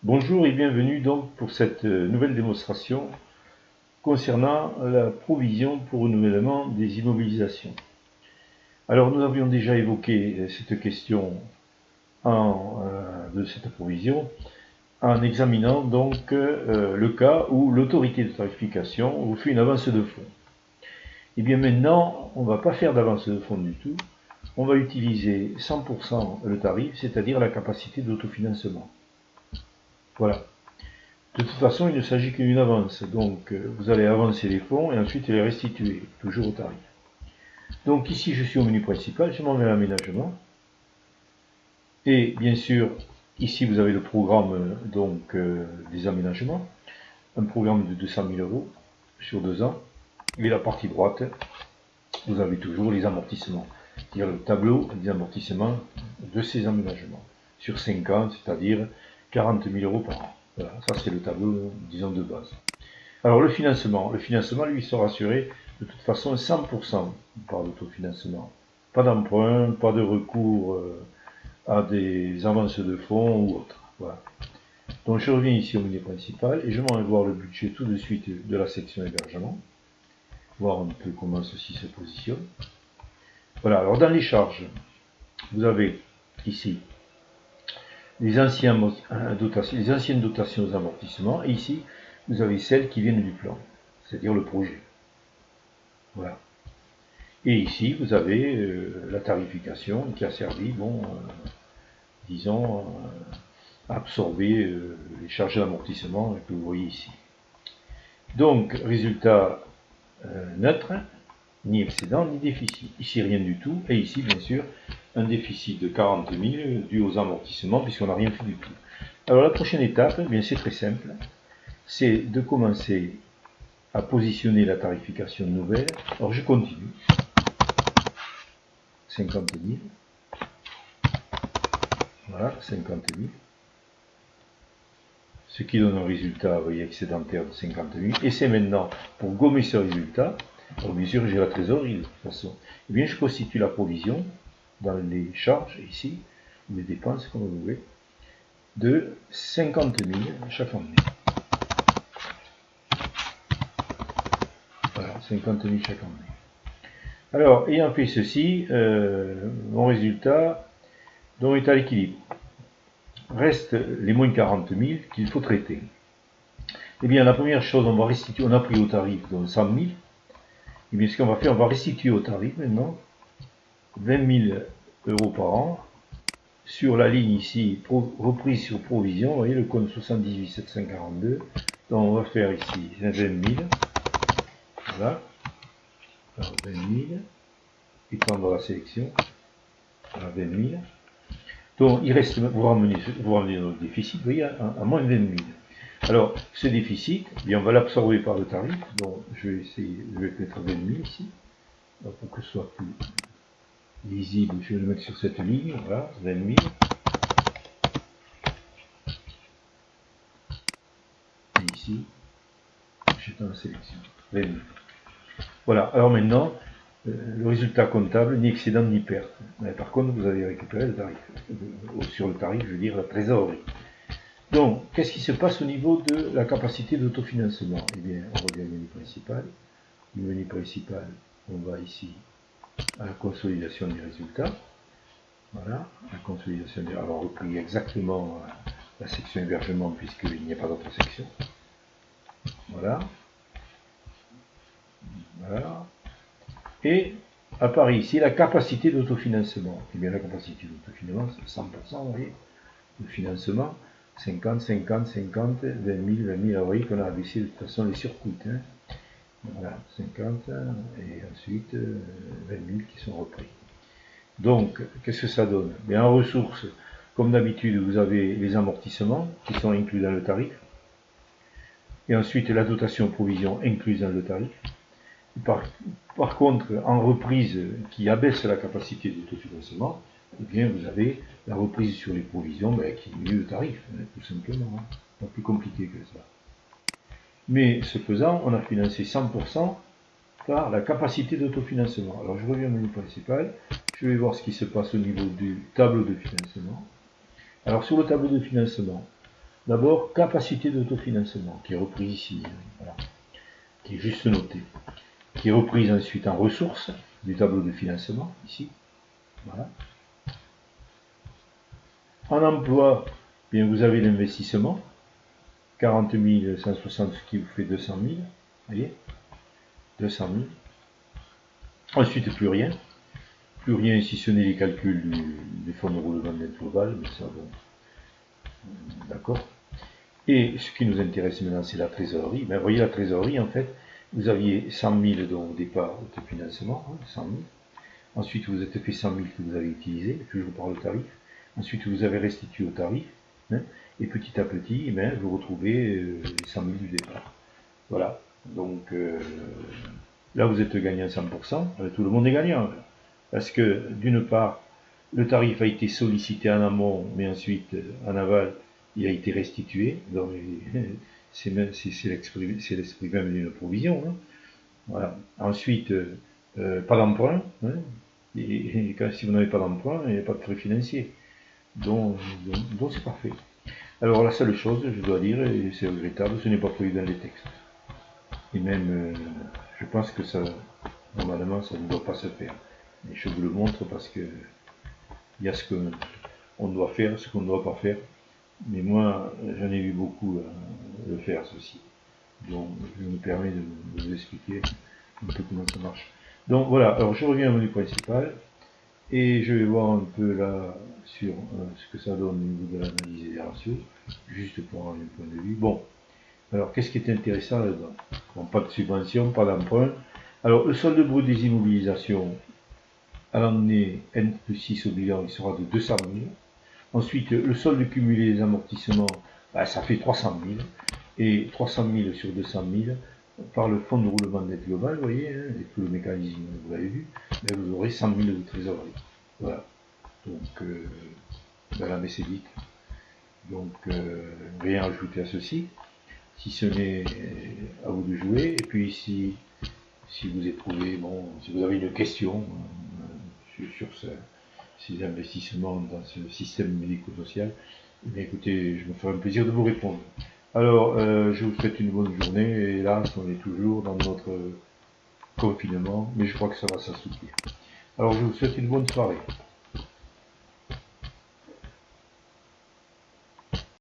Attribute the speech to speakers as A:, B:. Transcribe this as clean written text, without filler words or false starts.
A: Bonjour et bienvenue donc pour cette nouvelle démonstration concernant la provision pour renouvellement des immobilisations. Alors nous avions déjà évoqué cette question de cette provision en examinant donc le cas où l'autorité de tarification vous fait une avance de fonds. Et bien maintenant, on ne va pas faire d'avance de fonds du tout, on va utiliser 100% le tarif, c'est-à-dire la capacité d'autofinancement. Voilà. De toute façon, il ne s'agit qu'une avance, donc vous allez avancer les fonds et ensuite les restituer, toujours au tarif. Donc ici, je suis au menu principal, je m'en vais à l'aménagement. Et bien sûr, ici, vous avez le programme des aménagements, un programme de 200 000 € sur 2 ans. Et la partie droite, vous avez toujours les amortissements, c'est-à-dire le tableau des amortissements de ces aménagements, sur 5 ans, c'est-à-dire 40 000 € par an. Voilà, ça c'est le tableau, disons, de base. Alors le financement, lui sera assuré de toute façon 100% par l'autofinancement. Pas d'emprunt, pas de recours à des avances de fonds ou autre. Voilà. Donc je reviens ici au menu principal et je m'en vais voir le budget tout de suite de la section hébergement, voir un peu comment ceci se positionne. Voilà, alors dans les charges, vous avez ici les anciennes dotations aux amortissements, et ici vous avez celles qui viennent du plan, c'est-à-dire le projet. Voilà. Et ici vous avez la tarification qui a servi, disons, à absorber les charges d'amortissement que vous voyez ici. Donc résultat neutre, ni excédent ni déficit. Ici rien du tout, et ici bien sûr un déficit de 40 000 dû aux amortissements puisqu'on n'a rien fait du tout. Alors la prochaine étape, eh bien c'est très simple, c'est de commencer à positionner la tarification nouvelle. Alors je continue. 50 000. Voilà, 50 000. Ce qui donne un résultat, vous voyez, excédentaire de 50 000. Et c'est maintenant, pour gommer ce résultat, alors bien sûr j'ai la trésorerie de toute façon, eh bien je constitue la provision dans les charges, ici, les dépenses, comme vous voulez, de 50 000 chaque année. Voilà, 50 000 chaque année. Alors, ayant fait ceci, mon résultat est à l'équilibre. Reste les moins 40 000 qu'il faut traiter. Eh bien, la première chose, on va restituer, on a pris au tarif donc 100 000. Eh bien, ce qu'on va faire, on va restituer au tarif maintenant 20 000 € par an sur la ligne ici, reprise sur provision. Vous voyez le compte 78 742. Donc, on va faire ici 20 000. Voilà. Alors, 20 000. Et prendre la sélection. Voilà, 20 000. Donc, il reste, vous ramenez notre déficit, vous voyez, à moins 20 000. Alors, ce déficit, eh bien, on va l'absorber par le tarif. Donc, je vais mettre 20 000 ici. Alors, pour que ce soit plus lisible, je vais le mettre sur cette ligne. Voilà, 20 000. Et ici, j'ai dans la sélection. 20 000. Voilà, alors maintenant, le résultat comptable, ni excédent ni perte. Mais par contre, vous avez récupéré le tarif. Sur le tarif, je veux dire la trésorerie. Donc, qu'est-ce qui se passe au niveau de la capacité d'autofinancement? Eh bien, on revient au menu principal. Du menu principal, on va ici à la consolidation des résultats. Voilà, la consolidation des... Alors, repris exactement la section hébergement puisqu'il n'y a pas d'autre section. Voilà. Voilà. Et apparaît ici la capacité d'autofinancement. Eh bien, la capacité d'autofinancement, c'est 100%, vous voyez, de financement. 50, 50, 50, 20 000, 20 000. Alors, vous voyez qu'on a abaissé de toute façon les surcoûts. Hein. Voilà, 50 et ensuite 20 000 qui sont repris. Donc, qu'est-ce que ça donne? Bien, en ressources, comme d'habitude, vous avez les amortissements qui sont inclus dans le tarif. Et ensuite, la dotation provision incluse dans le tarif. Par contre, en reprise qui abaisse la capacité d'autofinancement, eh bien, vous avez la reprise sur les provisions qui diminue le tarif, tout simplement. Hein. Pas plus compliqué que ça. Mais ce faisant, on a financé 100% par la capacité d'autofinancement. Alors je reviens au menu principal, je vais voir ce qui se passe au niveau du tableau de financement. Alors sur le tableau de financement, D'abord, capacité d'autofinancement, qui est reprise ici, voilà, qui est juste notée, qui est reprise ensuite en ressources du tableau de financement, ici, voilà. En emploi, bien, vous avez l'investissement, 40 160, ce qui vous fait 200 000, vous voyez, 200 000. Ensuite, plus rien si ce n'est les calculs des fonds de roulement de dette globale, mais ça, bon, d'accord. Et ce qui nous intéresse maintenant, c'est la trésorerie. Ben, vous voyez, la trésorerie, en fait, vous aviez 100 000 donc, au départ de financement, 100 000. Ensuite, vous êtes fait 100 000 que vous avez utilisé, toujours par le tarif. Ensuite, vous avez restitué au tarif. Hein, et petit à petit, ben, vous retrouvez les 100 000 du départ. Voilà. Donc, là, vous êtes gagnant à 100%. Tout le monde est gagnant. Parce que, d'une part, le tarif a été sollicité en amont, mais ensuite, en aval, il a été restitué. Donc, c'est l'esprit même d'une provision. Hein. Voilà. Ensuite, pas d'emprunt. Hein. Et si vous n'avez pas d'emprunt, il n'y a pas de frais financiers. Donc c'est parfait. Alors la seule chose, je dois dire, et c'est regrettable, ce n'est pas prévu dans les textes. Et même, je pense que ça, normalement, ça ne doit pas se faire. Mais je vous le montre parce que il y a ce qu'on doit faire, ce qu'on ne doit pas faire. Mais moi, j'en ai vu beaucoup le faire, ceci. Donc, je me permets de vous expliquer un peu comment ça marche. Donc voilà, alors je reviens au menu principal. Et je vais voir un peu là sur ce que ça donne au niveau de l'analyse des ratios, juste pour avoir un point de vue. Bon, alors qu'est-ce qui est intéressant là-dedans? Bon, pas de subvention, pas d'emprunt. Alors le solde brut des immobilisations à l'année N plus 6 au bilan, il sera de 200 000. Ensuite, le solde cumulé des amortissements, ben, ça fait 300 000. Et 300 000 sur 200 000, par le fonds de roulement de dette globale, vous voyez, hein, et tout le mécanisme, vous l'avez vu, mais vous aurez 100 000 de trésorerie. Voilà. Donc, dans la vite. Donc, rien à ajouter à ceci, si ce n'est à vous de jouer. Et puis, si vous éprouvez, bon, si vous avez une question sur ces investissements dans ce système médico-social, eh écoutez, je me ferai un plaisir de vous répondre. Alors, je vous souhaite une bonne journée. Hélas, on est toujours dans notre confinement, mais je crois que ça va s'assouplir. Alors, je vous souhaite une bonne soirée.